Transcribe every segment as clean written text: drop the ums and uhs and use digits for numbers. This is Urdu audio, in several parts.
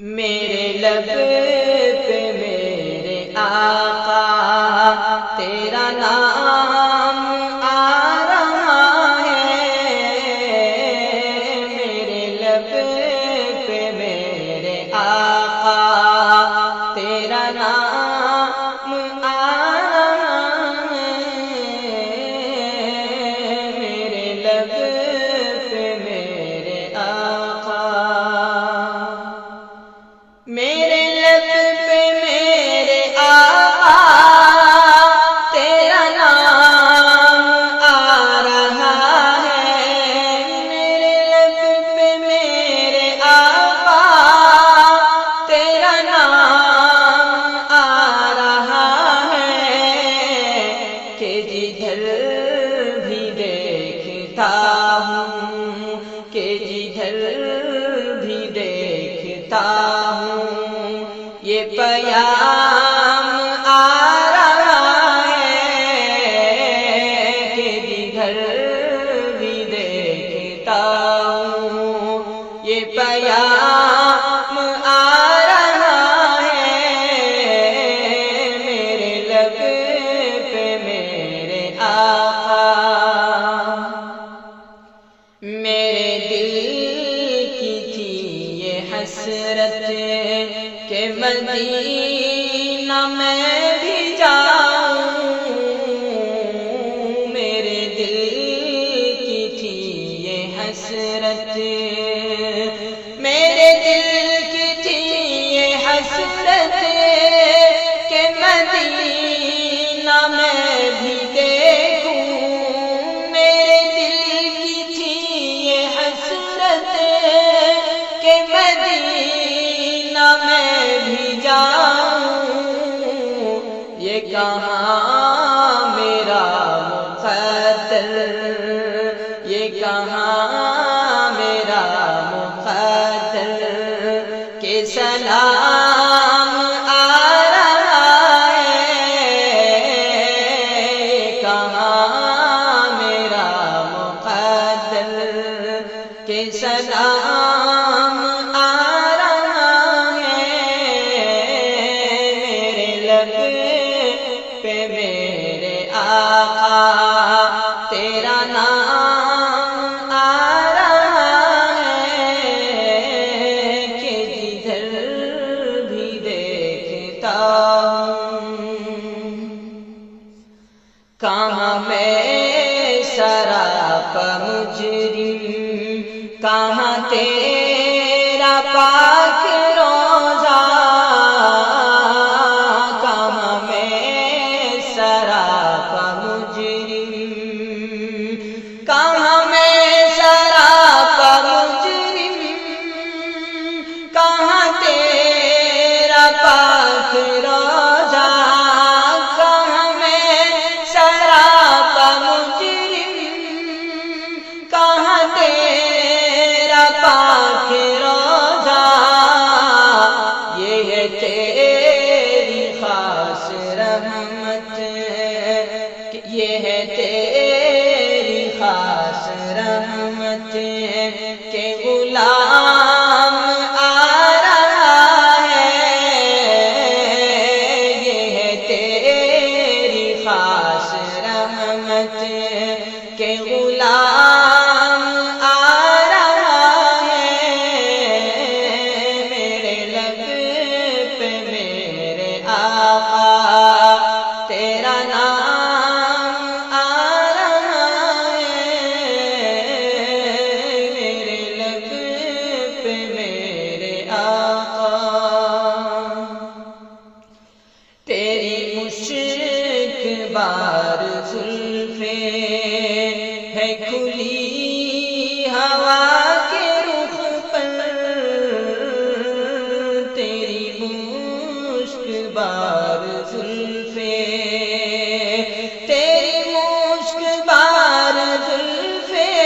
میرے لب پہ میرے آقا تیرا نام آ رہا ہے، میرے لب پہ میرے آقا تیرا نام آ رہا ہے، میرے لب پہ میرے آقا، میرے لب پہ میرے آقا تیرا نام آ رہا ہے، میرے لب پہ میرے آقا تیرا نام آ رہا ہے، کہ جدھر بھی دیکھتا ہوں، کہ جدھر بھی دیکھتا ہوں یہ پیام آ رہا ہے، کہ جدھر بھی دیکھتا ہوں یہ پیام آ رہا ہے، میرے لب پہ میرے آقا، میرے دل کی تھی یہ حسرت کہ مدینہ میں بھی جاؤں، میرے دل کی تھی یہ حسرت، میرے دل کی تھی یہ حسرت کہ مدینہ میں بھی دیکھوں، میرے دل کی تھی یہ حسرت کہ مدینہ میں بھی جاؤں، یہ کہاں میرا مقدر، یہ کہاں میرا مقدر کہ سلام آ رہا ہے، یہ کہاں میرا مقدر کہ سلام آ رہا ہے، میرے لب پہ میرے آقا تیرا نام آ رہا ہے، کہ جدھر بھی دیکھتا ہوں، کہاں میں سراپا مجرم، کہاں تیرا پاک روضہ، کہاں میں سراپا مجرم، کہاں میں سراپا مجرم، کہاں تیرا پاک روضہ، کہاں میں سراپا مجرم، کہاں تیرا پاک روضہ، یہ ہے تیری خاص رحمت، یہ ہے تیری خاص رحمت کہ غلام آ رہا ہے، یہ ہے تیری خاص رحمت کہ غلام آ رہا ہے، میرے لب پہ میرے آقا تیرا نام آ رہا ہے، میرے لب پہ میرے آقا، تیری مشک بار زلفیں ہے کھلی ہوا کے رخ پر، تیری مشک بار زلفیں، تیری مشک بار زلفیں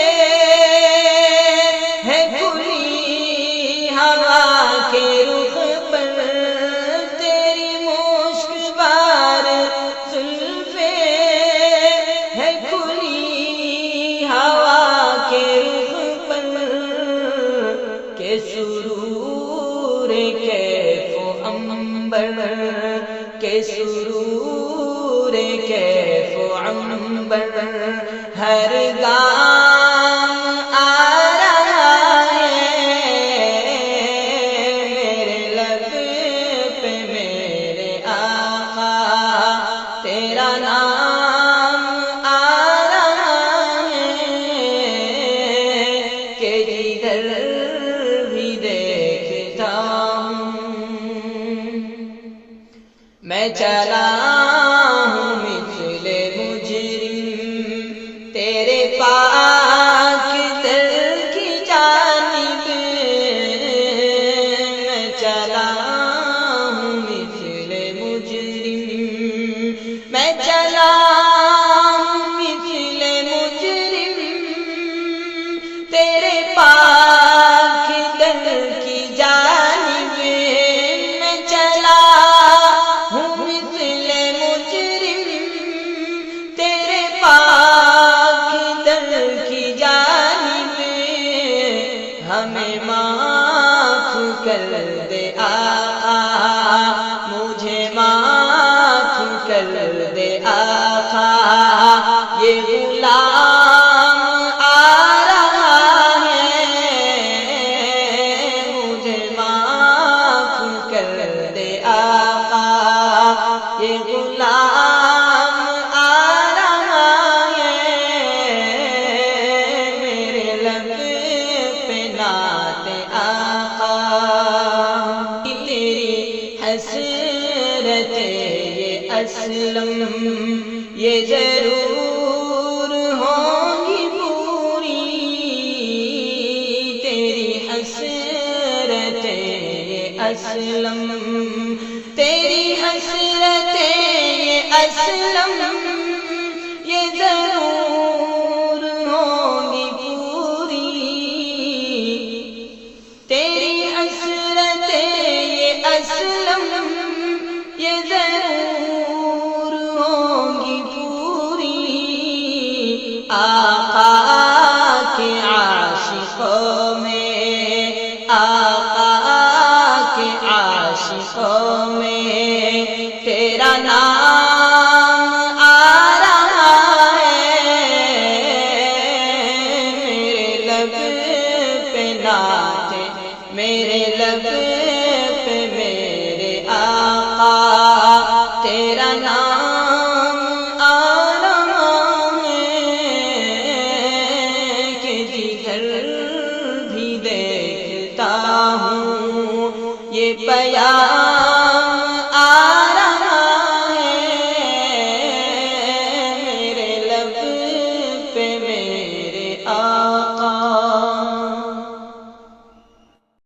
ہے کھلی ہوا کے کیف و عنبر کے سرور کیف و عنبر ہر گام آ رہا ہے میرے لب پہ میرے آقا تیرا نام آ رہا ہے کہ جدھر بھی دیکھتا ہوں میں چلا ہوں مثل مجرم تیرے پاک در کی جانب میں چلا ہوں مثل مجرم میں چلا ہوں مثل مجرم تیرے پاک در کی جانب میں چلا ہوں مثل مجرم تیرے پاک در کی جانب ہمیں معاف کر دے آقا مجھے معاف کر دے آقا یہ غلام آ رہا ہے مجھے معاف کر دے آقا یہ غلام آ رہا ہے میرے لب پہ نعت آقا تیری حسرت یہ اسلم یہ ضرور ہوگی پوری تیری حسرت یہ اسلم تیری حسرت یہ اسلم یہ ضرور ہوگی پوری تیری حسرت یہ اسلم یہ ضرور ہوگی پوری آقا کے عاشقوں میں آقا کے عاشقوں میں تیرا نام آ رہا ہے میرے لب پہ نعت میرے لب پہ میرے آقا تیرا نام آ رہا ہے کہ جدھر بھی دیکھتا ہوں یہ بیان